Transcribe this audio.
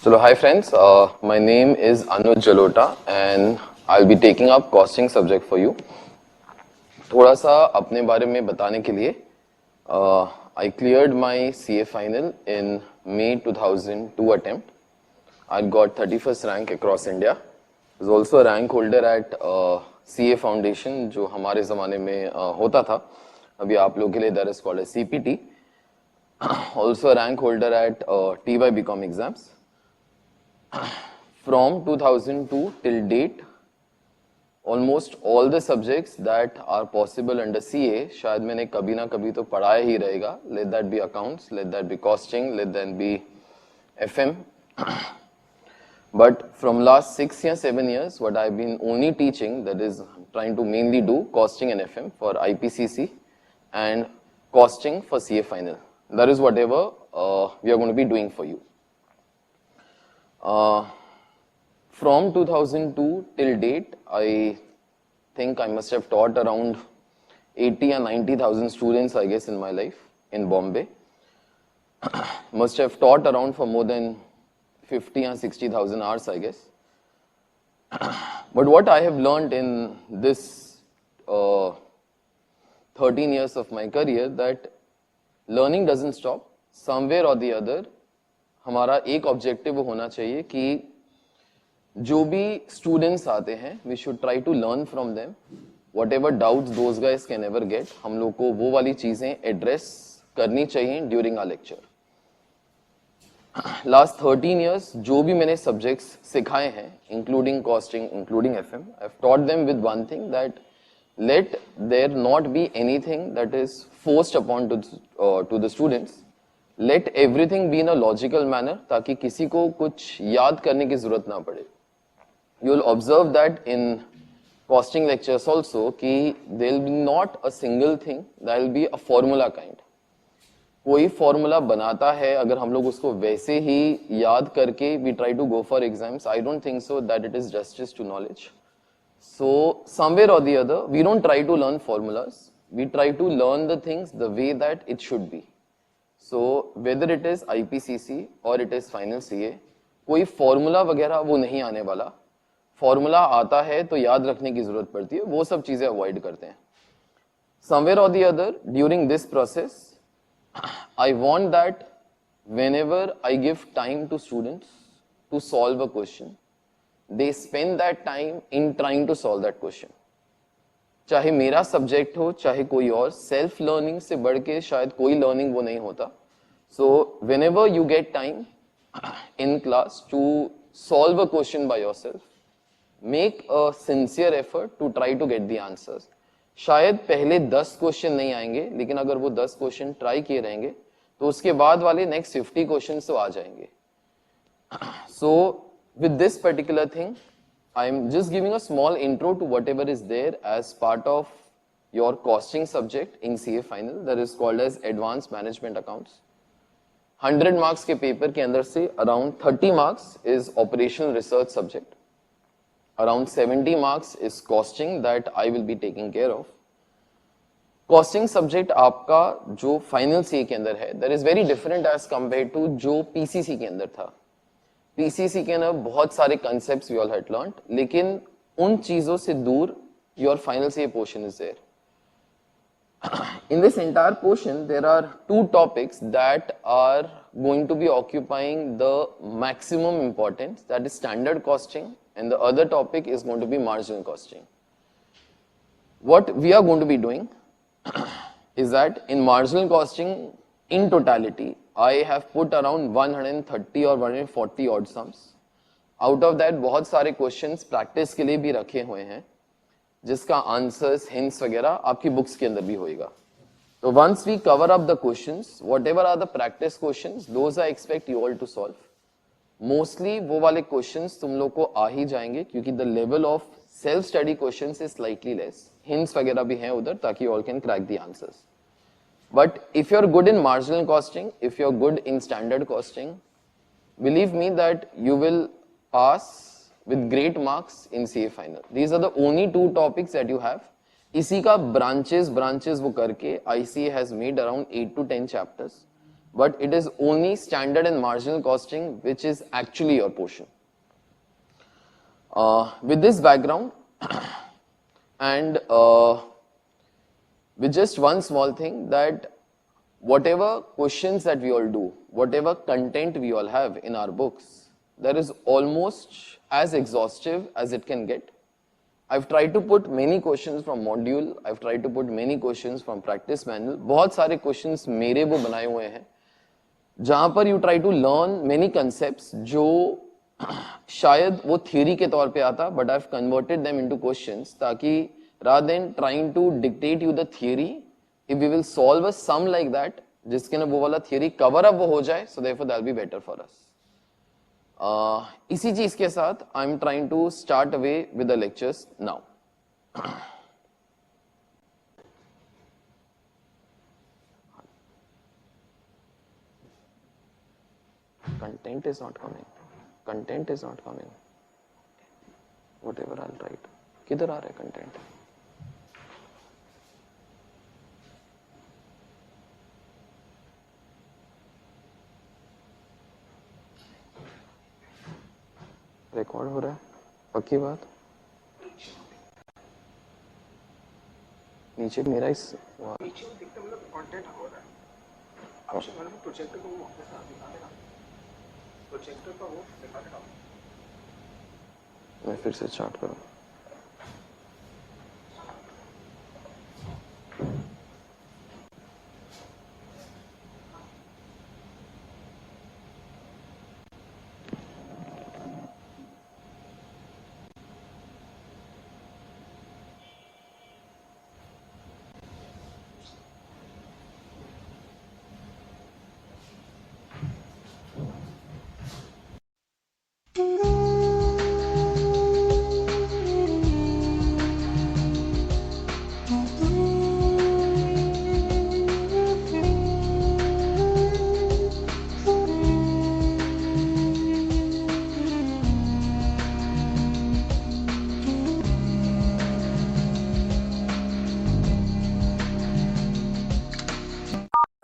Hello, hi friends. My name is Anuj Jalota and I'll be taking up costing subject for you. थोड़ा सा अपने बारे में बताने के लिए I cleared my CA final in May 2002 attempt. I got 31st rank across India. I was also a rank holder at CA Foundation जो हमारे ज़माने में होता था. अभी आप लोगों के लिए that is called as CPT. Also a rank holder at TY BCom exams. From 2002 till date, almost all the subjects that are possible under CA शायद मैंने कभी ना कभी तो पढ़ाया ही रहेगा. Let that be accounts, let that be costing, let that be FM. But from last 6 or 7 years, what I've been only teaching, that is trying to mainly do costing and FM for IPCC and costing for CA final. That is whatever we are going to be doing for you. From 2002 till date, I think I must have taught around 80 or 90,000 students, I guess, in my life in Bombay. Must have taught around for more than 50 or 60,000 hours, I guess. But what I have learned in this 13 years of my career, that learning doesn't stop. Somewhere or the other, हमारा एक objective होना चाहिए कि जो भी students आते हैं we should try to learn from them whatever doubts those guys can ever get. हम लोग को वो वाली चीजें एड्रेस करनी चाहिए during our lecture. Last 13 years जो भी मैंने सब्जेक्ट्स सिखाए हैं including costing including FM, I have taught them with one thing that let there not be anything that is forced upon to the students. Let everything be in a logical manner ताकि किसी को कुछ याद करने की जरूरत ना पड़े. You will observe that in costing lectures also कि there will be not a single thing, there will be a formula kind. कोई फॉर्मूला बनाता है, अगर हम लोग उसको वैसे ही याद करके we try to go for exams, I don't think so that it is justice to knowledge. So somewhere or the other we don't try to learn formulas, we try to learn the things the way that it should be. So whether it is IPCC or it is final CA, कोई formula वगैरह वो नहीं आने वाला. Formula आता है तो याद रखने की जरूरत पड़ती है, वो सब चीजें अवॉइड करते हैं. Somewhere or the other during this process, I want that whenever I give time to students to solve a question, they spend that time in trying to solve that question. चाहे मेरा subject हो चाहे कोई और, self learning से बढ़ के शायद कोई लर्निंग वो नहीं होता. So whenever you get time in class to solve a question by yourself, make a sincere effort to try to get the answers. शायद पहले 10 क्वेश्चन नहीं आएंगे, लेकिन अगर वो 10 क्वेश्चन ट्राई किए रहेंगे तो उसके बाद वाले नेक्स्ट 50 क्वेश्चन तो आ जाएंगे. So with this particular thing I'm just giving a small intro to whatever is there as part of your costing subject in CA final, that is called as advanced management accounts. 100 marks के paper के अंदर से around 30 marks is operational research subject. Around 70 marks is costing that I will be taking care of. Costing subject आपका जो final CA के अंदर है, that is very different as compared to जो PCC के अंदर था. पीसीसी के अंदर बहुत सारे concepts we all had learned, लेकिन उन चीजों से दूर योर फाइनल से portion is there. In this entire portion there are two topics that are going to be occupying the maximum importance, that is standard costing, and the other topic is going to be marginal costing. What we are going to be doing is that in marginal costing in totality I have put around 130 or 140 odd sums. Out of that बहुत सारे questions practice के लिए भी रखे हुए हैं, जिसका answers, hints वगैरह आपकी books के अंदर भी होएगा. So once we cover up the questions, whatever are the practice questions, those I expect you all to solve. Mostly वो वाले questions तुम लोग को आ ही जाएंगे, क्योंकि the level of self study questions is slightly less. Hints वगैरह भी हैं उधर ताकि you all can crack the answers. But if you're good in marginal costing, if you're good in standard costing, believe me that you will pass with great marks in CA final. These are the only two topics that you have. इसी का branches वो करके ICA has made around 8 to 10 chapters. but it is only standard and marginal costing which is actually your portion. With this background and with just one small thing, that whatever questions that we all do, whatever content we all have in our books, that is almost as exhaustive as it can get. I've tried to put many questions from module, I've tried to put many questions from practice manual. बहुत सारे questions मेरे वो बनाए हुए हैं जहां पर you try to learn many concepts जो शायद वो theory के तौर पे आता, but I've converted them into questions ताकि rather than trying to dictate you the theory, if we will solve a sum like that जिसके ना वो वाला theory cover up वो हो जाए, so therefore that will be better for us. इसी चीज के साथ I am trying to start away with the lectures now. Content is not coming, content is not coming, whatever I write. किधर आ रहा है कंटेंट? रिकॉर्ड हो रहा है, पक्की बात. नीचे मेरा इस कंटेंट हो रहा है. ऑप्शन वाले में प्रोजेक्टर को वो दिखा देगा, प्रोजेक्टर का वो दिखा देगा. मैं फिर से स्टार्ट करूं.